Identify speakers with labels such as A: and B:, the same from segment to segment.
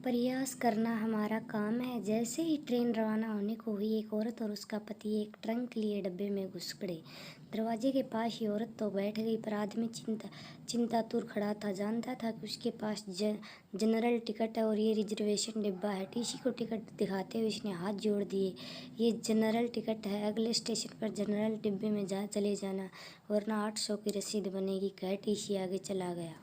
A: प्रयास करना हमारा काम है। जैसे ही ट्रेन रवाना होने को हुई, एक औरत और उसका पति एक ट्रंक लिए डब्बे में घुस पड़े। दरवाजे के पास ही औरत तो बैठ गई, पर आदमी चिंतातुर खड़ा था। जानता था कि उसके पास जनरल टिकट है और ये रिजर्वेशन डिब्बा है। टीसी को टिकट दिखाते हुए उसने हाथ जोड़ दिए। ये जनरल टिकट है, अगले स्टेशन पर जनरल डिब्बे में चले जाना, वरना 800 की रसीद बनेगी, कह टीसी आगे चला गया।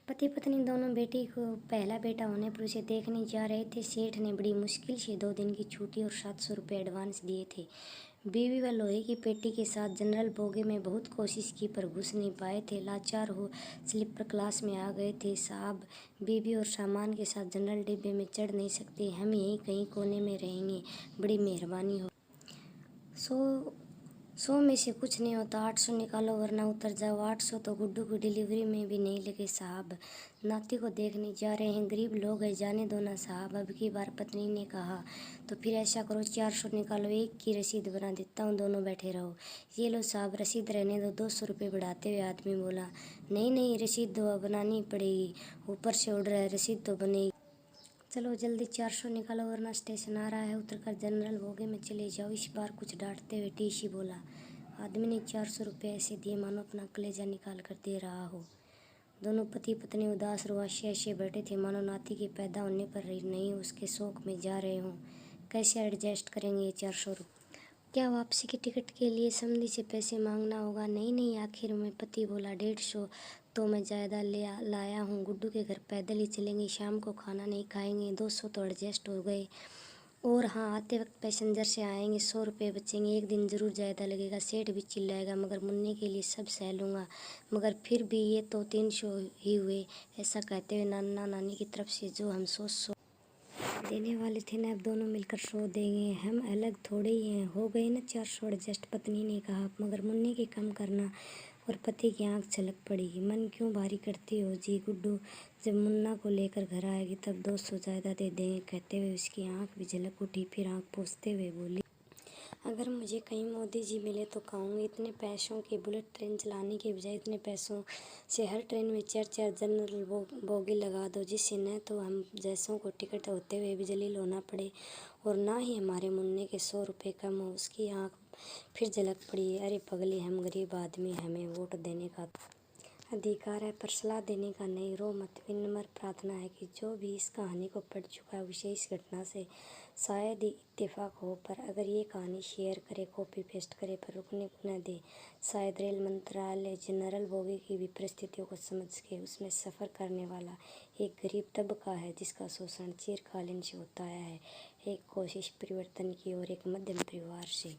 A: पति पत्नी दोनों बेटी को पहला बेटा होने पर उसे देखने जा रहे थे। सेठ ने बड़ी मुश्किल से 2 दिन की छुट्टी और 700 रुपये एडवांस दिए थे। बीवी व लोहे की पेटी के साथ जनरल बोगी में बहुत कोशिश की, पर घुस नहीं पाए थे। लाचार हो स्लीपर क्लास में आ गए थे। साहब, बीवी और सामान के साथ जनरल डिब्बे में चढ़ नहीं सकते, हम यहीं कहीं कोने में रहेंगे, बड़ी मेहरबानी हो। 100 में से कुछ नहीं होता, 800 निकालो वरना उतर जाओ। 800 तो गुड्डू की डिलीवरी में भी नहीं लगे साहब, नाती को देखने जा रहे हैं, गरीब लोग हैं, जाने दो ना साहब। अब की बार पत्नी ने कहा, तो फिर ऐसा करो 400 निकालो, एक की रसीद बना देता हूँ, दोनों बैठे रहो। ये लो साहब, रसीद रहने दो। 200 रुपये बढ़ाते हुए आदमी बोला, नहीं नहीं, रसीद दो, बनानी पड़ेगी, ऊपर से ऑर्डर है, रसीद तो बनेगी। चलो जल्दी 400 निकालो वरना स्टेशन आ रहा है, उतरकर जनरल बोगी में चले जाओ। इस बार कुछ डांटते हुए टीसी बोला। आदमी ने 400 रुपये ऐसे दिए मानो अपना कलेजा निकाल कर दे रहा हो। दोनों पति पत्नी उदास रुआसे ऐसे बैठे थे मानो नाती के पैदा होने पर नहीं उसके शौक में जा रहे हों। कैसे एडजस्ट करेंगे ये 400 रुपये? क्या वापसी की टिकट के लिए समधी से पैसे मांगना होगा? नहीं नहीं, आखिर में पति बोला, 150 तो मैं ज़्यादा लाया हूँ, गुड्डू के घर पैदल ही चलेंगे, शाम को खाना नहीं खाएंगे, 200 तो एडजस्ट हो गए। और हाँ, आते वक्त पैसेंजर से आएंगे, 100 रुपये बचेंगे, एक दिन ज़रूर ज़्यादा लगेगा। सेठ भी चिल्लाएगा, मगर मुन्ने के लिए सब सह लूँगा, मगर फिर भी ये तो 300 ही हुए। ऐसा कहते हुए नाना नानी की तरफ से जो हम सो देने वाले थे ना, अब दोनों मिलकर सो देंगे, हम अलग थोड़े ही हैं। हो गए ना 400 एडजस्ट, पत्नी ने कहा, मगर मुन्ने की कम करना। और पति की आंख छलक पड़ी। मन क्यों भारी करती हो जी? गुड्डू जब मुन्ना को लेकर घर आएगी तब 200 ज़्यादा दे देंगे, कहते हुए उसकी आंख भी झलक उठी। फिर आंख पोंछते हुए बोली, अगर मुझे कहीं मोदी जी मिले तो कहूँगी, इतने पैसों की बुलेट ट्रेन चलाने के बजाय इतने पैसों से हर ट्रेन में 4-4 जनरल बोगी लगा दो, जिससे न तो हम जैसों को टिकट होते हुए भी जलील होना पड़े और ना ही हमारे मुन्ने के 100 रुपये कम हो। उसकी आंख फिर झलक पड़ी। अरे पगली, हम गरीब आदमी, हमें वोट देने का अधिकार है, पर सलाह देने का नहीं। रो मत, विनम्र प्रार्थना है कि जो भी इस कहानी को पढ़ चुका है उसे इस घटना से शायद ही इत्तेफाक हो, पर अगर ये कहानी शेयर करे, कॉपी पेस्ट करे, पर रुकने को न दे। शायद रेल मंत्रालय जनरल बोगी की भी परिस्थितियों को समझ के उसमें सफ़र करने वाला एक गरीब तबका है जिसका शोषण चिरकालीन से होता आया है। एक कोशिश परिवर्तन की और एक मध्यम परिवार से।